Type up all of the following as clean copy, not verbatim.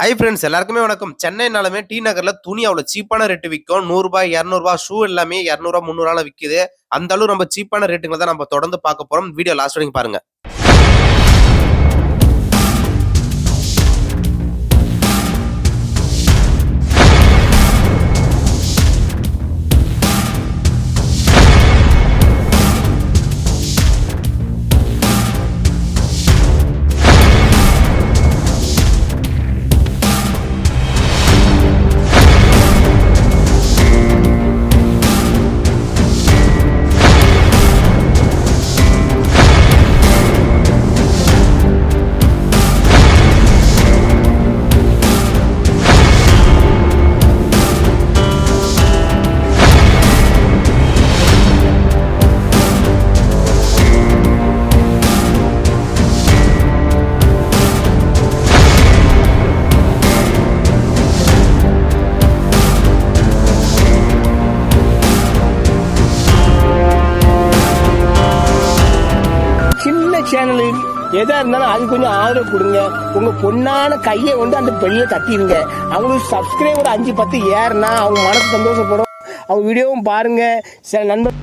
Hi friends எல்லாருக்குமே வணக்கம். சென்னைனாலுமே D நகர்ல துணி அவ்வளவு சீப்பான ரேட்டு விற்கும். ₹100 ₹200 ஷூ எல்லாமே ₹200 300 விக்குது. அந்த அளவு ரொம்ப சீப்பான ரேட்டுங்களை தான் நம்ம தொடர்ந்து பார்க்க போறோம். வீடியோ லாஸ்ட் வரைக்கும் பாருங்க. சேனலுக்கு எதா இருந்தாலும் அது கொஞ்சம் ஆதரவு கொடுங்க. உங்க பொண்ணான கையை வந்து அந்த பெல்ல தட்டிடுங்க. அவங்களுக்கு சப்ஸ்கிரைபர் 5-10 ஏறுனா அவங்க மனசு சந்தோஷப்படும். அவங்க வீடியோவும் பாருங்க. சில நண்பர்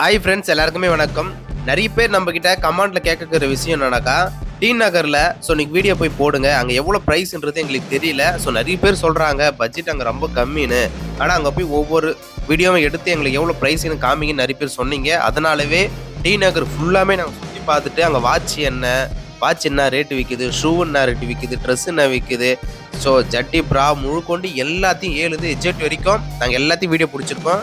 ஹாய் ஃப்ரெண்ட்ஸ் எல்லாருக்குமே வணக்கம். நிறைய பேர் நம்ம கிட்ட கமெண்ட்ல கேட்கிற விஷயம் என்னன்னாக்கா, டி நகர்ல நீங்க வீடியோ போய் போடுங்க, அங்க எவ்வளவு பிரைஸ்ன்றது எங்களுக்கு தெரியல. நிறைய பேர் சொல்றாங்க பட்ஜெட் அங்க ரொம்ப கம்மின்னு. ஆனா அங்க போய் ஒவ்வொரு வீடியோவும் எடுத்து எங்களுக்கு எவ்வளவு பிரைஸ்ன்னு காமிங்கன்னு நிறைய பேர் சொன்னீங்க. அதனாலவே டி நகர் ஃபுல்லாமே நாங்க சுற்றி பார்த்துட்டு அங்க வாட்ச் என்ன ரேட்டு விற்குது, ஷூ என்ன ரேட்டு விற்குது, ட்ரெஸ் என்ன விற்குது, ஜட்டி ப்ரா முழுக்கொண்டு எல்லாத்தையும் ஏழுது எஜெட் வரைக்கும் நாங்கள் எல்லாத்தையும் வீடியோ பிடிச்சிருக்கோம்.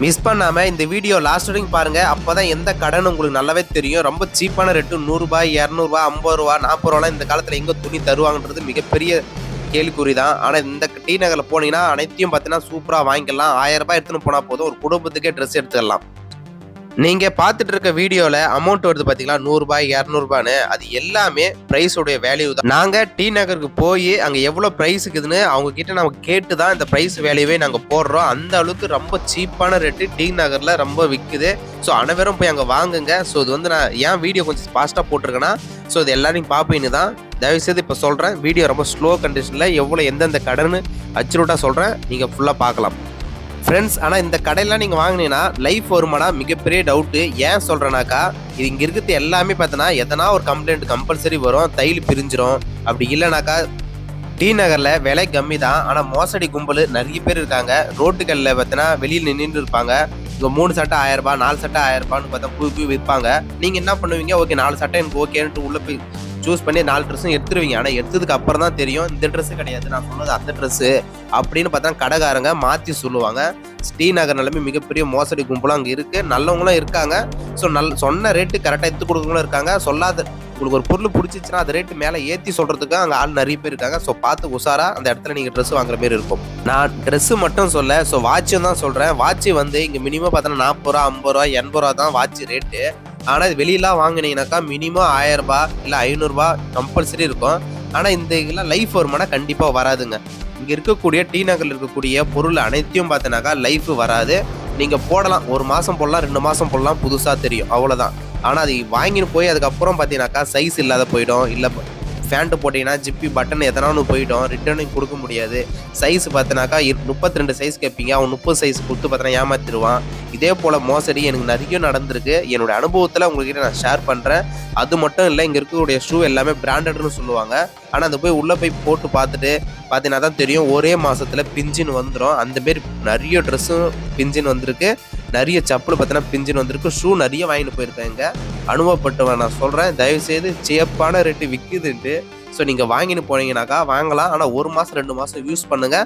மிஸ் பண்ணாமல் இந்த வீடியோ லாஸ்ட் வரைக்கும் பாருங்கள். அப்போ தான் எந்த கடன் உங்களுக்கு நல்லாவே தெரியும். ரொம்ப சீப்பான ரேட்டு ₹100 ₹200 ₹50 ₹40 இந்த காலத்தில் எங்கே துணி தருவாங்கன்றது மிகப்பெரிய கேள்விக்குறி தான். ஆனால் இந்த டி நகரில் போனீங்கன்னா அனைத்தையும் பார்த்தீங்கன்னா சூப்பராக வாங்கிக்கலாம். ₹1000 எடுத்துன்னு போனால் போதும், ஒரு குடும்பத்துக்கே ட்ரெஸ் எடுத்துக்கலாம். நீங்க பார்த்துட்டு இருக்க வீடியோல அமௌண்ட் வருது பாத்தீங்களா, ₹100 ₹200, அது எல்லாமே பிரைஸோடைய வேல்யூ தான். நாங்க டி நகருக்கு போய் அங்க எவ்வளவு பிரைஸ் இருக்குதுன்னு அவங்க கிட்ட நம்ம கேட்டு தான் இந்த பிரைஸ் வேல்யூவே நாங்க போடுறோம். அந்த அளவுக்கு ரொம்ப சீப்பான ரேட்டு டி நகர்ல ரொம்ப விற்குது. அனைவரும் போய் அங்க வாங்குங்க. இது வந்து நான் ஏன் வீடியோ கொஞ்சம் ஃபாஸ்டா போட்டிருக்கேன்னா, இது எல்லாரையும் பார்ப்பீங்க தான். தயவுசெய்து இப்போ சொல்றேன், வீடியோ ரொம்ப ஸ்லோ கண்டிஷன்ல எவ்வளவு எந்தெந்த கடன் அச்சுரூட்டா சொல்றேன், நீங்க ஃபுல்லா பார்க்கலாம் ஃப்ரெண்ட்ஸ். ஆனால் இந்த கடையெல்லாம் நீங்கள் வாங்கினீங்கன்னா லைஃப் வருமானா மிகப்பெரிய டவுட்டு. ஏன் சொல்கிறேன்னாக்கா, இது இங்கே இருக்கிறது எல்லாமே பார்த்தோன்னா எதனா ஒரு கம்ப்ளைண்ட் கம்பல்சரி வரும். தையல் பிரிஞ்சிடும். அப்படி இல்லைனாக்கா டி நகரில் விலை கம்மி தான், ஆனால் மோசடி கும்பல் நிறைய பேர் இருக்காங்க. ரோட்டுகளில் பார்த்தோன்னா வெளியில் நின்றுட்டு இருப்பாங்க. இங்கே 3 சட்டை ₹1000 4 சட்டை ₹1000 பார்த்தா போய் விற்பாங்க. நீங்கள் என்ன பண்ணுவீங்க, ஓகே 4 சட்டை எனக்கு ஓகேன்ட்டு உள்ளே போய் சூஸ் பண்ணி 4 ட்ரெஸ்ஸும் எடுத்துருவீங்க. ஆனால் எடுத்ததுக்கு அப்புறம் தான் தெரியும் இந்த ட்ரெஸ்ஸு கிடையாது, நான் சொன்னது அந்த ட்ரெஸ்ஸு அப்படின்னு பார்த்தா கடைக்காரங்க மாற்றி சொல்லுவாங்க. டி நகர் நிலைமை மிகப்பெரிய மோசடி கும்பலும் அங்கே இருக்குது. நல்லவங்களும் இருக்காங்க. சொன்ன ரேட்டு கரெக்டாக எடுத்து கொடுக்கவங்களும் இருக்காங்க. சொல்லாத உங்களுக்கு ஒரு பொருள் பிடிச்சிச்சுன்னா அது ரேட்டு மேலே ஏற்றி சொல்கிறதுக்கு அங்கே ஆள் நிறைய பேர் இருக்காங்க. பார்த்து உஷாரா அந்த இடத்துல நீங்கள் ட்ரெஸ் வாங்குற மாரி இருக்கும். நான் ட்ரெஸ்ஸு மட்டும் சொல்ல, வாட்சும் தான் சொல்கிறேன். வாட்சு வந்து இங்கே மினிமம் பார்த்தோன்னா ₹40 ₹50 ₹80 தான் வாட்ச் ரேட்டு. ஆனால் இது வெளியெல்லாம் வாங்கினீங்கன்னாக்கா மினிமம் ₹1000 இல்லை ₹500 கம்பல்சரி இருக்கும். ஆனால் இந்த இதெல்லாம் லைஃப் வருமானா கண்டிப்பாக வராதுங்க. இங்கே இருக்கக்கூடிய டி நகரில் இருக்கக்கூடிய பொருள் அனைத்தையும் பார்த்தீங்கன்னாக்கா லைஃப் வராது. நீங்கள் போடலாம், 1 மாதம் போடலாம், 2 மாதம் போடலாம், புதுசாக தெரியும், அவ்வளோதான். ஆனால் அது வாங்கின்னு போய் அதுக்கப்புறம் பார்த்தீங்கன்னாக்கா சைஸ் இல்லாத போயிடும். இல்லை ஃபேண்ட்டு போட்டிங்கன்னா ஜிப்பி பட்டன் எதனா ஒன்று போயிடும், ரிட்டர்னும் கொடுக்க முடியாது. சைஸ் பார்த்தினாக்கா 32 சைஸ் கேட்பீங்க, அவன் 30 சைஸ் கொடுத்து பார்த்தீங்கன்னா ஏமாற்றிடுவான். இதே போல் மோசடி எனக்கு நிறைய நடந்திருக்கு. என்னோடய அனுபவத்தில் உங்கள்கிட்ட நான் ஷேர் பண்ணுறேன். அது மட்டும் இல்லை, இங்கே இருக்கக்கூடிய ஷூ எல்லாமே பிராண்டட்னு சொல்லுவாங்க. ஆனால் அந்த உள்ளே போய் போட்டு பார்த்துட்டு பார்த்தீங்கன்னா தான் தெரியும், ஒரே மாதத்தில் பிஞ்சின்னு வந்துடும். அந்தமாரி நிறைய ட்ரெஸ்ஸும் பிஞ்சின்னு வந்திருக்கு, நிறைய செப்பல் பார்த்தீங்கன்னா பிஞ்சின்னு வந்திருக்கு. ஷூ நிறைய வாங்கிட்டு போயிருக்கேங்க, அனுபவப்பட்டவன் நான் சொல்கிறேன். தயவுசெய்து சேப்பான ரேட்டு விற்குதுன்ட்டு நீங்கள் வாங்கின்னு போனீங்கன்னாக்கா வாங்கலாம். ஆனால் 1 மாதம் 2 மாதம் யூஸ் பண்ணுங்கள்.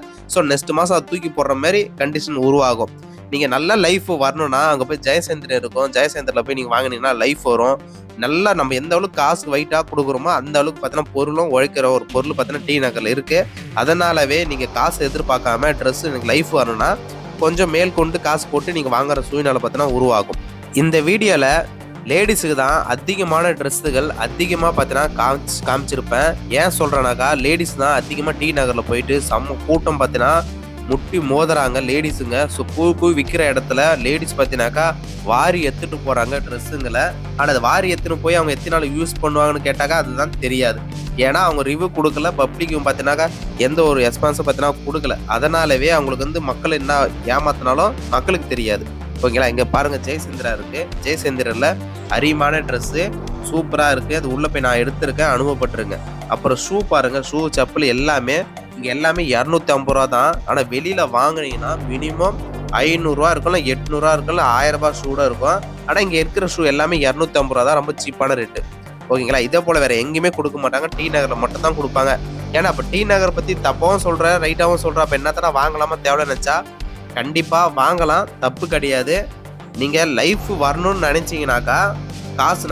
நெக்ஸ்ட் மாதம் அதை தூக்கி போடுற மாதிரி கண்டிஷன் உருவாகும். நீங்கள் நல்லா லைஃப் வரணும்னா அங்கே போய் ஜெயசேந்திரன் இருக்கும், ஜெயசேந்திரில் போய் நீங்கள் வாங்கினீங்கன்னா லைஃப் வரும். நல்லா நம்ம எந்த அளவுக்கு காசு வெயிட்டாக கொடுக்குறோமோ அந்த அளவுக்கு பார்த்தீங்கன்னா பொருளும் உழைக்கிற ஒரு பொருள் பார்த்தீங்கன்னா டி நகரில் இருக்குது. அதனாலவே நீங்கள் காசு எதிர்பார்க்காம ட்ரெஸ் எனக்கு லைஃப் வரணும்னா கொஞ்சம் மேல் கொண்டு காசு போட்டு நீங்கள் வாங்குற சூழ்நிலை பார்த்தீங்கன்னா உருவாகும். இந்த வீடியோவில் லேடிஸுக்கு தான் அதிகமான ட்ரெஸ்ஸுகள் அதிகமாக பார்த்தீங்கன்னா காமிச்சிருப்பேன். ஏன் சொல்கிறேன்னாக்கா, லேடிஸ் தான் அதிகமாக டி நகரில் போயிட்டு செம்ம கூட்டம் பார்த்தீங்கன்னா முட்டி மோதுறாங்க லேடிஸுங்க. ஸோ பூ விற்கிற இடத்துல லேடிஸ் பார்த்தீங்கன்னாக்கா வாரி எடுத்துட்டு போறாங்க ட்ரெஸ்ஸுங்களை. ஆனால் அதை வாரி எடுத்துன்னு போய் அவங்க எத்தனை நாள் யூஸ் பண்ணுவாங்கன்னு கேட்டாக்கா அதுதான் தெரியாது. ஏன்னா அவங்க ரிவ்யூ கொடுக்கல, பப்ளிக்கும் பார்த்தீங்கன்னாக்கா எந்த ஒரு ரெஸ்பான்ஸும் பார்த்தீங்கன்னா கொடுக்கல. அதனாலவே அவங்களுக்கு வந்து மக்கள் என்ன ஏமாத்தினாலும் மக்களுக்கு தெரியாது. ஓகேங்களா, இங்கே பாருங்க ஜெயசந்திரா இருக்கு. ஜெயசந்திரில் அருமையான ட்ரெஸ்ஸு சூப்பராக இருக்குது. அது உள்ளே போய் நான் எடுத்திருக்கேன், அனுபவப்பட்டிருங்க. அப்புறம் ஷூ பாருங்க, ஷூ செப்பல் எல்லாமே இங்கே எல்லாமே 250 ரூபா தான். ஆனால் வெளியில் வாங்கினீங்கன்னா மினிமம் 500 ரூபா இருக்கும், இல்லை 800 இருக்கும், இல்லை 1000 ரூபாய் ஷூ தான் இருக்கும். ஆனால் இங்கே இருக்கிற ஷூ எல்லாமே 250 ரூபா தான், ரொம்ப சீப்பான ரேட்டு. ஓகேங்களா, இதே போல் வேறு எங்கேயுமே கொடுக்க மாட்டாங்க, டி நகரில் மட்டும் தான் கொடுப்பாங்க. ஏன்னா அப்போ டி நகர் பற்றி தப்பாகவும் சொல்கிறேன், ரைட்டாகவும் சொல்கிறேன். அப்போ என்னத்தடா வாங்கலாமா தேவைன்னு நினச்சா கண்டிப்பாக வாங்கலாம், தப்பு கிடையாது. நீங்கள் லைஃப் வரணும்னு நினச்சிங்கனாக்கா காசு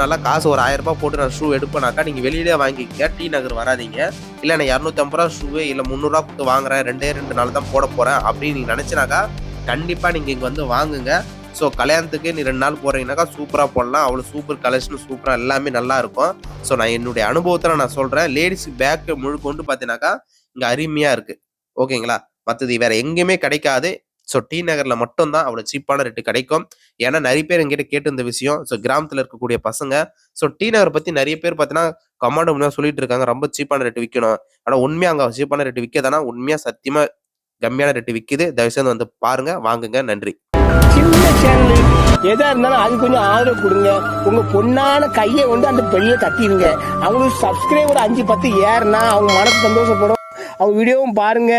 ஒரு 1000 ரூபாய் போட்டு நான் ஷூ எடுப்பேனாக்கா நீங்கள் வெளியிலே வாங்கிக்க, டி நகர் வராதிங்க. இல்லை நான் 250 ரூபா ஷூ இல்லை 300 ரூபா கொடுத்து வாங்குறேன், 2 நாள் தான் போட போகிறேன் அப்படின்னு நீங்கள் நினச்சினாக்கா கண்டிப்பாக நீங்கள் இங்கே வந்து வாங்குங்க. ஸோ கல்யாணத்துக்கு நீ 2 நாள் போடுறீங்கனாக்கா சூப்பராக போடலாம், அவ்வளோ சூப்பர் கலெக்ஷன் சூப்பராக எல்லாமே நல்லா இருக்கும். ஸோ நான் என்னுடைய அனுபவத்தில் நான் சொல்கிறேன், லேடிஸ் பேக்கு முழுக்கொண்டு பார்த்தீங்கன்னாக்கா இங்கே அருமையாக இருக்குது. ஓகேங்களா, மற்றது வேறு எங்கேயுமே கிடைக்காது. ஸோ டி நகரில் மட்டும்தான் அவ்வளோ சீப்பான ரேட்டு கிடைக்கும். ஏன்னா நிறைய பேர் எங்கிட்ட கேட்டு இந்த விஷயம். ஸோ கிராமத்தில் இருக்கக்கூடிய பசங்க ஸோ டி நகர் பற்றி நிறைய பேர் பார்த்தீங்கன்னா கமாண்ட் முன்னாடி சொல்லிட்டு இருக்காங்க, ரொம்ப சீப்பான ரேட்டு விற்கணும். ஆனால் உண்மையாக அங்கே சீப்பான ரேட்டு விற்கதானா? உண்மையாக சத்தியமாக கம்மியான ரேட்டு விற்கிது. தயவுசெய்து வந்து பாருங்க, வாங்குங்க. நன்றி. சின்ன சேனல் எதா இருந்தாலும் அது கொஞ்சம் ஆதரவு கொடுங்க. உங்க பொண்ணான கையை வந்து அந்த பெல்ல தட்டிடுங்க. அவங்களுக்கு சப்ஸ்கிரைபர் 5-10 ஏறுனா அவங்க மனசு சந்தோஷப்படும். அவங்க வீடியோவும் பாருங்க.